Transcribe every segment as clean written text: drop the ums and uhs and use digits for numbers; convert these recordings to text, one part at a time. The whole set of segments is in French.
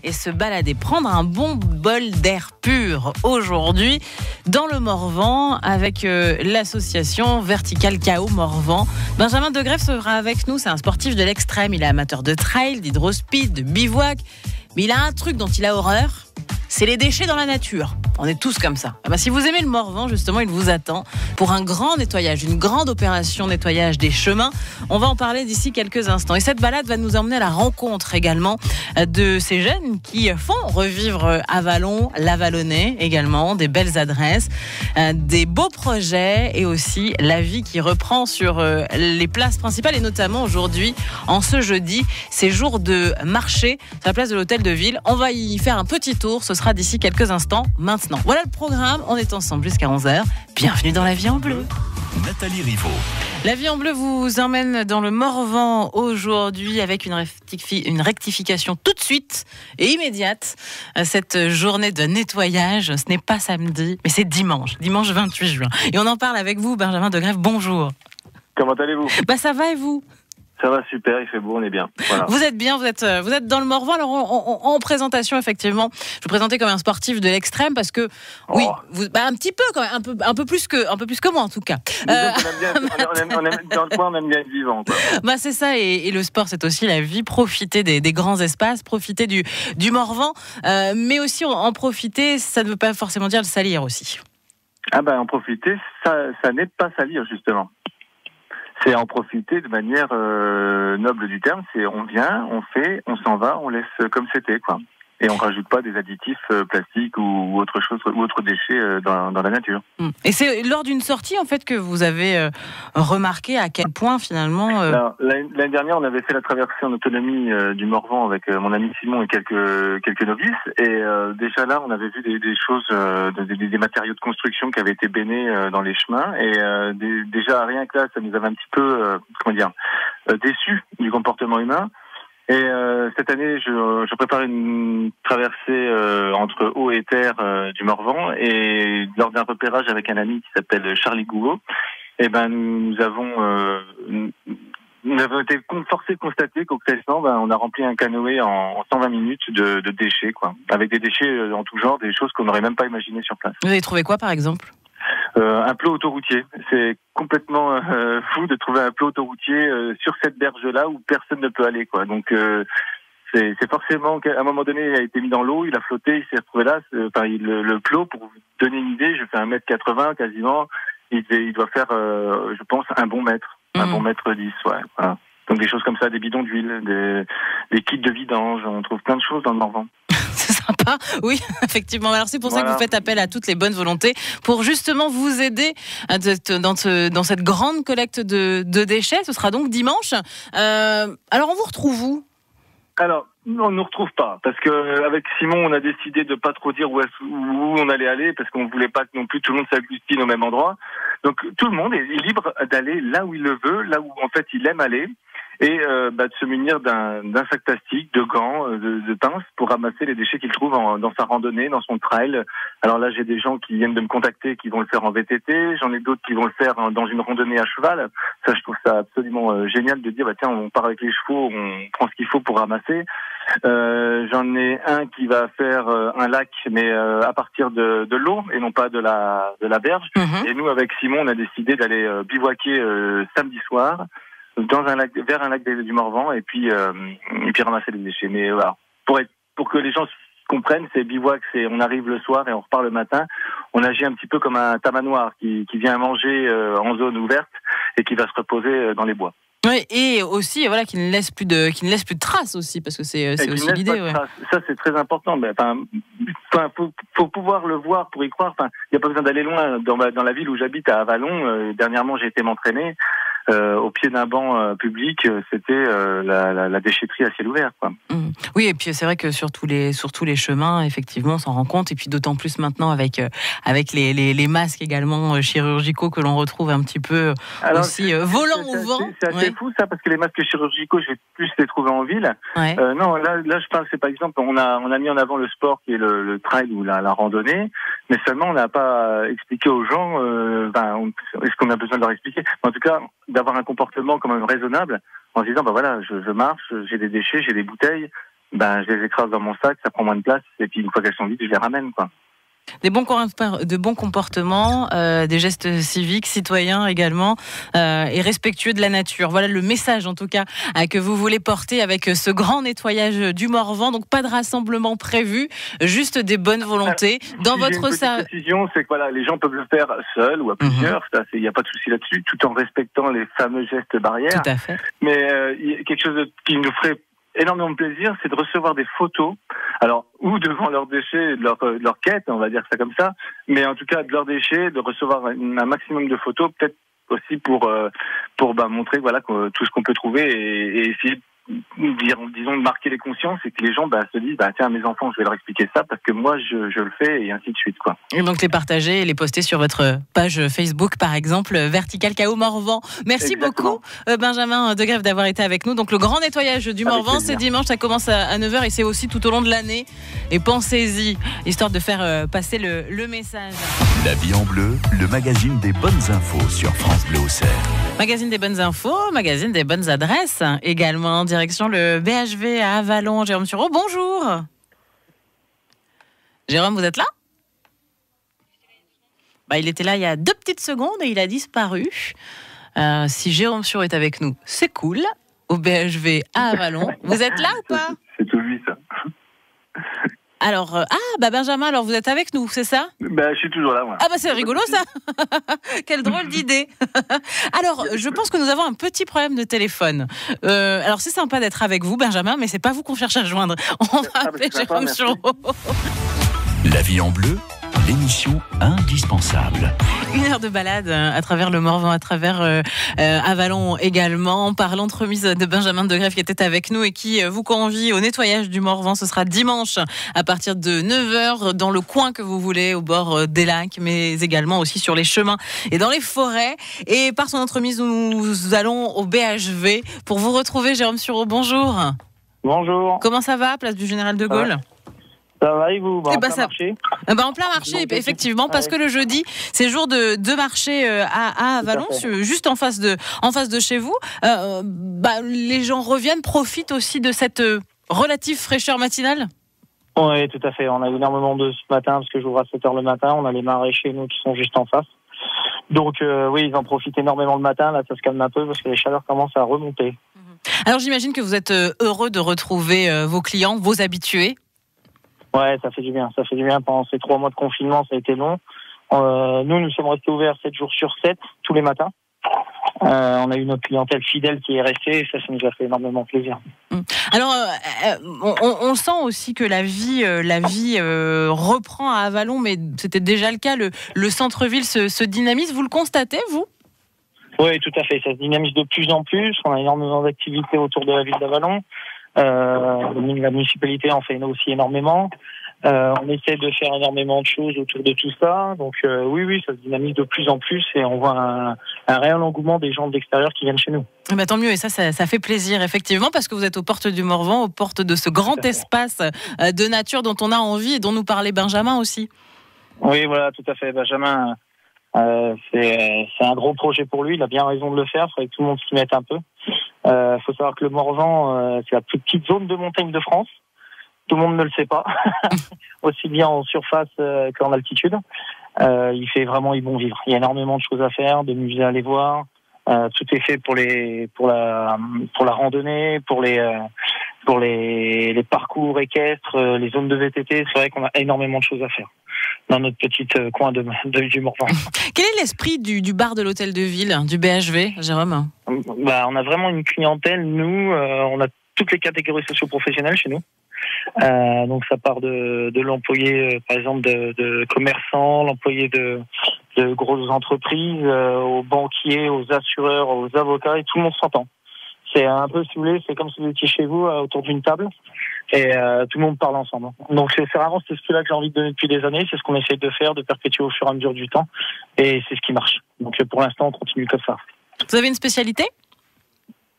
et se balader, prendre un bon bol d'air pur aujourd'hui dans le Morvan avec l'association Vertical Chaos Morvan. Benjamin Degrève sera avec nous, c'est un sportif de l'extrême, il est amateur de trail, d'hydrospeed, de bivouac, mais il a un truc dont il a horreur, c'est les déchets dans la nature. On est tous comme ça. Si vous aimez le Morvan, justement, il vous attend pour un grand nettoyage, une grande opération nettoyage des chemins. On va en parler d'ici quelques instants. Et cette balade va nous emmener à la rencontre également de ces jeunes qui font revivre Avallon, l'Avallonnais également, des belles adresses, des beaux projets et aussi la vie qui reprend sur les places principales et notamment aujourd'hui, en ce jeudi, c'est jour de marché sur la place de l'Hôtel de Ville. On va y faire un petit tour. Ce sera d'ici quelques instants maintenant. Voilà le programme, on est ensemble jusqu'à 11h. Bienvenue dans La Vie en Bleu. Nathalie Rivaud. La Vie en Bleu vous emmène dans le Morvan aujourd'hui avec une rectification tout de suite et immédiate. Cette journée de nettoyage, ce n'est pas samedi, mais c'est dimanche 28 juin. Et on en parle avec vous, Benjamin Degrève, bonjour. Comment allez-vous ? Ça va et vous ? Ça va super, il fait beau, on est bien. Voilà. Vous êtes bien, vous êtes dans le Morvan. Alors en présentation, effectivement, je vous présentais comme un sportif de l'extrême parce que oui, un petit peu quand même, un peu plus que moi en tout cas. On aime dans le coin, on aime bien être vivant, quoi. C'est ça, et le sport, c'est aussi la vie. Profiter des grands espaces, profiter du Morvan, mais aussi en profiter, ça ne veut pas forcément dire le salir aussi. En profiter, ça n'est pas salir justement. C'est en profiter de manière noble du terme. C'est on vient, on fait, on s'en va, on laisse comme c'était, quoi. Et on rajoute pas des additifs plastiques ou autre chose ou autres déchets dans la nature. Et c'est lors d'une sortie en fait que vous avez remarqué à quel point finalement. Alors, l'année dernière, on avait fait la traversée en autonomie du Morvan avec mon ami Simon et quelques novices. Et déjà là, on avait vu des choses, des matériaux de construction qui avaient été baignés dans les chemins. Et déjà rien que là, ça nous avait un petit peu, déçus du comportement humain. Et cette année, je prépare une traversée entre eau et terre du Morvan, et lors d'un repérage avec un ami qui s'appelle Charlie Gouveau, nous avons été forcés de constater qu'au classement, on a rempli un canoë en 120 minutes de déchets, quoi, avec des déchets en tout genre, des choses qu'on n'aurait même pas imaginées sur place. Vous avez trouvé quoi, par exemple ? Un plot autoroutier. C'est complètement fou de trouver un plot autoroutier sur cette berge-là où personne ne peut aller, quoi. Donc c'est forcément qu'à un moment donné, il a été mis dans l'eau, il a flotté, il s'est retrouvé là. Le plot, pour vous donner une idée, je fais 1m80 quasiment. Il doit faire, je pense, un bon mètre 10, ouais. Voilà. Donc des choses comme ça, des bidons d'huile, des kits de vidange, on trouve plein de choses dans le Morvan. C'est sympa, oui, effectivement. Alors c'est pour ça que vous faites appel à toutes les bonnes volontés pour justement vous aider dans cette grande collecte de déchets. Ce sera donc dimanche. Alors on vous retrouve où ? Alors, on ne nous retrouve pas, parce que avec Simon, on a décidé de pas trop dire où on allait aller, parce qu'on voulait pas que non plus tout le monde s'agglutine au même endroit. Donc tout le monde est libre d'aller là où il le veut, là où en fait il aime aller, et de se munir d'un sac plastique, de gants, de pinces pour ramasser les déchets qu'il trouve dans sa randonnée, dans son trail. Alors là, j'ai des gens qui viennent de me contacter, qui vont le faire en VTT, j'en ai d'autres qui vont le faire dans une randonnée à cheval. Ça, je trouve ça absolument génial de dire, tiens, on part avec les chevaux, on prend ce qu'il faut pour ramasser. J'en ai un qui va faire un lac, mais à partir de l'eau et non pas de la berge. Et nous, avec Simon, on a décidé d'aller bivouaquer samedi soir dans un lac, vers un lac du Morvan, et puis ramasser les déchets. Mais voilà, pour que les gens comprennent, c'est bivouac, on arrive le soir et on repart le matin. On agit un petit peu comme un tamanoir qui vient manger en zone ouverte et qui va se reposer dans les bois. Oui, et aussi qui ne laisse plus de traces aussi, parce que c'est aussi l'idée. Ouais. Ça, c'est très important. Faut pouvoir le voir pour y croire. Il n'y a pas besoin d'aller loin. Dans la ville où j'habite, à Avallon, dernièrement, j'ai été m'entraîner. Au pied d'un banc public, c'était la déchetterie à ciel ouvert, quoi. Oui, et puis c'est vrai que sur tous les chemins, effectivement, on s'en rend compte, et puis d'autant plus maintenant avec les masques également chirurgicaux que l'on retrouve un petit peu aussi volants au vent. C'est assez fou ça, parce que les masques chirurgicaux, je vais plus les trouver en ville. Ouais. Non, là je parle, c'est par exemple, on a mis en avant le sport qui est le trail ou la randonnée, mais seulement on n'a pas expliqué aux gens, est-ce qu'on a besoin de leur expliquer ? En tout cas, d'avoir un comportement quand même raisonnable, en se disant, je marche, j'ai des déchets, j'ai des bouteilles, je les écrase dans mon sac, ça prend moins de place, et puis une fois qu'elles sont vides, je les ramène, quoi. De bons comportements, des gestes civiques, citoyens également, et respectueux de la nature. Voilà le message en tout cas que vous voulez porter avec ce grand nettoyage du Morvan. Donc pas de rassemblement prévu, juste des bonnes volontés. Dans votre précision, c'est que voilà, les gens peuvent le faire seuls ou à plusieurs. Il n'y a pas de souci là-dessus, tout en respectant les fameux gestes barrières. Tout à fait. Mais quelque chose qui nous ferait énormément de plaisir, c'est de recevoir des photos, alors ou devant leurs déchets, leur quête, on va dire ça comme ça, mais en tout cas de leurs déchets, de recevoir un maximum de photos, peut-être aussi pour montrer voilà tout ce qu'on peut trouver et essayer disons de marquer les consciences et que les gens se disent tiens, à mes enfants je vais leur expliquer ça parce que moi je le fais et ainsi de suite, quoi. Et donc les partager et les poster sur votre page Facebook par exemple, Vertical Chaos Morvan. Merci beaucoup Benjamin Degreffe d'avoir été avec nous. Donc le grand nettoyage du Morvan, c'est dimanche, ça commence à 9h et c'est aussi tout au long de l'année, et pensez-y histoire de faire passer le message. La vie en bleu, le magazine des bonnes infos sur France Bleu Auxerre. Magazine des bonnes infos, magazine des bonnes adresses également. Direction le BHV à Avallon. Jérôme Sureau, bonjour. Jérôme, vous êtes là ? Il était là il y a 2 petites secondes et il a disparu. Si Jérôme Sureau est avec nous, c'est cool. Au BHV à Avallon. Vous êtes là ou pas ? C'est tout lui, ça. Alors, Benjamin, alors vous êtes avec nous, c'est ça ? Je suis toujours là, moi. C'est rigolo ça. Quelle drôle d'idée. Alors, je pense que nous avons un petit problème de téléphone. Alors, c'est sympa d'être avec vous, Benjamin, mais c'est pas vous qu'on cherche à joindre. On va appeler Jérôme Sureau. La vie en bleu, l'émission indispensable. 1 heure de balade à travers le Morvan, à travers Avallon également, par l'entremise de Benjamin Degreffe qui était avec nous et qui vous convie au nettoyage du Morvan. Ce sera dimanche à partir de 9h dans le coin que vous voulez, au bord des lacs, mais également aussi sur les chemins et dans les forêts. Et par son entremise, nous allons au BHV pour vous retrouver. Jérôme Sureau, bonjour. Bonjour. Comment ça va, place du Général de Gaulle ? Ça va et vous ? En plein marché. En plein marché, effectivement, parce que le jeudi, c'est jour de marché à Avallon, juste en face de chez vous. Les gens reviennent, profitent aussi de cette relative fraîcheur matinale. Oui, tout à fait. On a énormément de ce matin, parce que j'ouvre à 7h le matin. On a les maraîchers, nous, qui sont juste en face. Donc, oui, ils en profitent énormément le matin. Là, ça se calme un peu parce que les chaleurs commencent à remonter. Alors, j'imagine que vous êtes heureux de retrouver vos clients, vos habitués. Ouais, ça fait du bien. Ça fait du bien. Pendant ces 3 mois de confinement, ça a été long. Nous sommes restés ouverts 7 jours sur 7, tous les matins. On a eu notre clientèle fidèle qui est restée et ça nous a fait énormément plaisir. Alors, on sent aussi que la vie reprend à Avallon, mais c'était déjà le cas. Le centre-ville se dynamise. Vous le constatez, vous ? Oui, tout à fait. Ça se dynamise de plus en plus. On a énormément d'activités autour de la ville d'Avallon. La municipalité en fait aussi énormément. On essaie de faire énormément de choses autour de tout ça. Donc oui, ça se dynamise de plus en plus et on voit un réel engouement des gens de l'extérieur qui viennent chez nous. Tant mieux, et ça fait plaisir effectivement parce que vous êtes aux portes du Morvan, aux portes de ce grand espace de nature dont on a envie et dont nous parlait Benjamin aussi. Oui, voilà, tout à fait. Benjamin, c'est un gros projet pour lui. Il a bien raison de le faire. Il faudrait que tout le monde s'y mette un peu. Faut savoir que le Morvan, c'est la plus petite zone de montagne de France. Tout le monde ne le sait pas, aussi bien en surface qu'en altitude. Il fait vraiment y bon vivre. Il y a énormément de choses à faire, de musées à aller voir. Tout est fait pour la randonnée, pour les parcours équestres, les zones de VTT. C'est vrai qu'on a énormément de choses à faire dans notre petit coin du Morvan. Quel est l'esprit du bar de l'hôtel de ville, du BHV, Jérôme ? On a vraiment une clientèle. Nous, on a toutes les catégories socio-professionnelles chez nous. Donc ça part de l'employé, par exemple, de commerçants, l'employé de grosses entreprises, aux banquiers, aux assureurs, aux avocats, et tout le monde s'entend. C'est un peu, si vous voulez, c'est comme si vous étiez chez vous autour d'une table et tout le monde parle ensemble. Donc c'est vraiment cet esprit-là que j'ai envie de donner depuis des années. C'est ce qu'on essaie de faire, de perpétuer au fur et à mesure du temps, et c'est ce qui marche. Donc pour l'instant, on continue comme ça. Vous avez une spécialité ?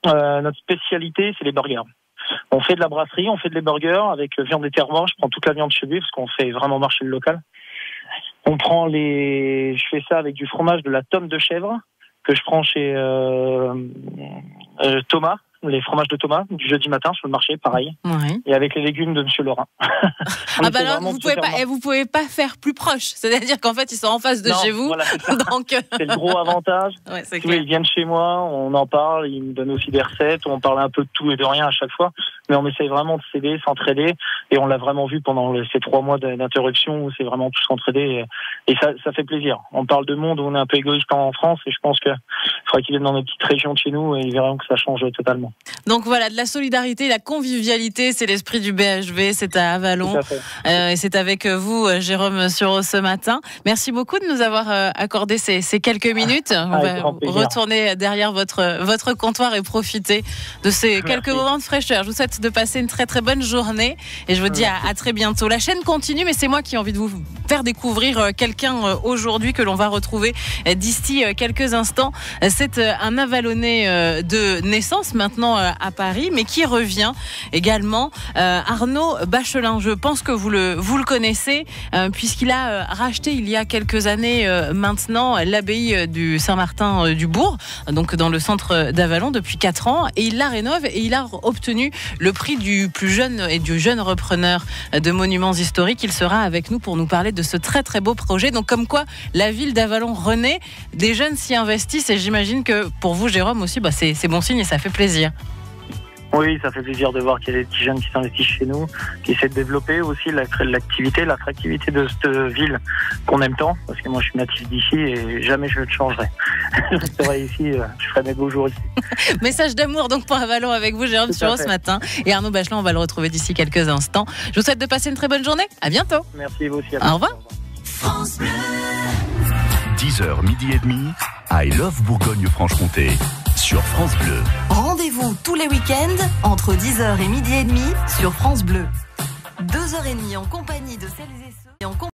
Notre spécialité, c'est les burgers. On fait de la brasserie, on fait des burgers avec viande et terroir. Je prends toute la viande chez lui parce qu'on fait vraiment marcher le local. Je fais ça avec du fromage de la tome de chèvre que je prends chez Thomas, les fromages de Thomas, du jeudi matin sur le marché, pareil. Oui. Et avec les légumes de Monsieur Laurent. Ah bah alors, vous pouvez pas faire plus proche. C'est-à-dire qu'en fait, ils sont en face de chez vous. Voilà, c'est ça. Donc, c'est le gros avantage. ouais, c'est Ils viennent chez moi, on en parle, ils me donnent aussi des recettes, on parle un peu de tout et de rien à chaque fois. Mais on essaye vraiment de s'aider, s'entraider. Et on l'a vraiment vu pendant ces 3 mois d'interruption où c'est vraiment tout s'entraider. Et ça fait plaisir. On parle de monde où on est un peu égoïste en France. Et je pense qu'il faudrait qu'ils viennent dans nos petites régions de chez nous et ils verront que ça change totalement. Donc voilà, de la solidarité, la convivialité, c'est l'esprit du BHV, c'est à Avallon. Et c'est avec vous, Jérôme Sureau, ce matin. Merci beaucoup de nous avoir accordé ces quelques minutes. On va retourner derrière votre comptoir et profiter de ces quelques moments de fraîcheur. Je vous souhaite de passer une très très bonne journée et je vous dis à très bientôt. La chaîne continue, mais c'est moi qui ai envie de vous faire découvrir quelqu'un aujourd'hui que l'on va retrouver d'ici quelques instants. C'est un Avallonnais de naissance maintenant à Paris, mais qui revient également. Arnaud Bachelin, je pense que vous le connaissez, puisqu'il a racheté il y a quelques années maintenant l'abbaye du Saint-Martin du Bourg, donc dans le centre d'Avallon depuis 4 ans, et il la rénove et il a obtenu le prix du plus jeune et du jeune repreneur de monuments historiques. Il sera avec nous pour nous parler de ce très très beau projet. Donc comme quoi la ville d'Avallon renaît, des jeunes s'y investissent et j'imagine que pour vous, Jérôme, aussi, c'est bon signe et ça fait plaisir. Oui, ça fait plaisir de voir qu'il y a des petits jeunes qui s'investissent chez nous, qui essaient de développer aussi l'attractivité de cette ville qu'on aime tant, parce que moi je suis natif d'ici et jamais je le changerai. Je resterai ici, je ferai mes beaux jours ici. Message d'amour donc pour Avallon avec vous, Jérôme Sureau, ce matin. Et Arnaud Bachelin, on va le retrouver d'ici quelques instants. Je vous souhaite de passer une très bonne journée. À bientôt. Merci, vous aussi. Au revoir. France Bleu. 10h, midi et demi, I Love Bourgogne-Franche-Comté sur France Bleu. Rendez-vous tous les week-ends entre 10h et midi et demi sur France Bleu. 2h30 en compagnie de celles et ceux